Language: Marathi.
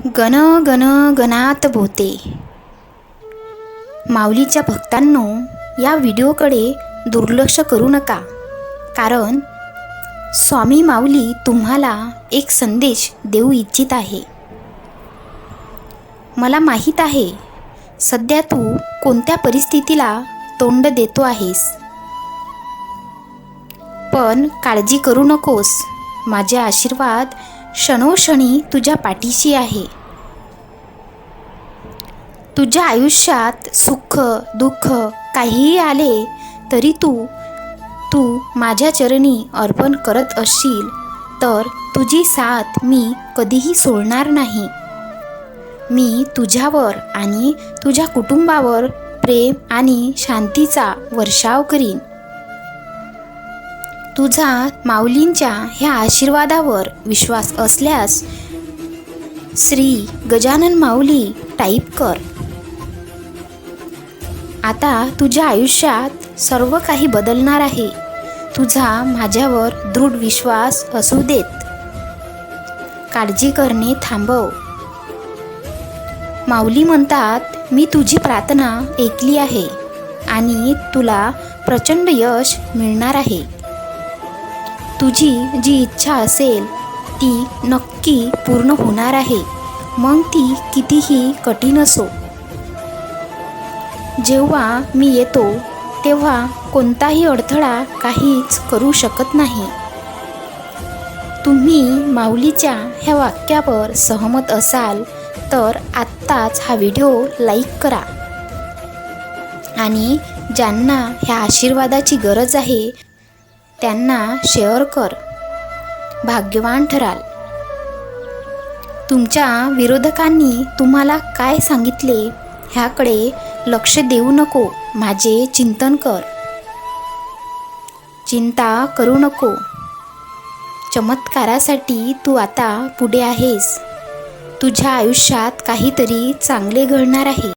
गण गण गणात बोते. माऊलीच्या भक्तांनो, या व्हिडिओकडे दुर्लक्ष करू नका, कारण स्वामी माऊली तुम्हाला एक संदेश देऊ इच्छित आहे. मला माहीत आहे सध्या तू कोणत्या परिस्थितीला तोंड देतो आहेस, पण काळजी करू नकोस. माझे आशीर्वाद क्षणोक्षणी तुझ्या पाठीशी आहे. तुझ्या आयुष्यात सुख दुःख काहीही आले तरी तू माझ्या चरणी अर्पण करत असशील तर तुझी साथ मी कधीही सोडणार नाही. मी तुझ्यावर आणि तुझ्या कुटुंबावर प्रेम आणि शांतीचा वर्षाव करीन. तुझा माऊलींच्या ह्या आशीर्वादावर विश्वास असल्यास श्री गजानन माऊली टाईप कर. आता तुझ्या आयुष्यात सर्व काही बदलणार आहे. तुझा माझ्यावर दृढ विश्वास असू देत. काळजी करणे थांबव. माऊली म्हणतात, मी तुझी प्रार्थना ऐकली आहे आणि तुला प्रचंड यश मिळणार आहे. तुझी जी इच्छा असेल ती नक्की पूर्ण होणार आहे, मग ती कितीही कठीण असो. जेव्हा मी येतो तेव्हा कोणताही अडथळा काहीच करू शकत नाही. तुम्ही माऊलीच्या ह्या वाक्यावर सहमत असाल तर आत्ताच हा व्हिडिओ लाईक करा आणि ज्यांना ह्या आशीर्वादाची गरज आहे त्यांना शेअर कर. भाग्यवान ठराल. तुमच्या विरोधकांनी तुम्हाला काय सांगितले ह्याकडे लक्ष देऊ नको. माझे चिंतन कर. चिंता करू नको. चमत्कारासाठी तू आता पुढे आहेस. तुझ्या आयुष्यात काहीतरी चांगले घडणार आहे.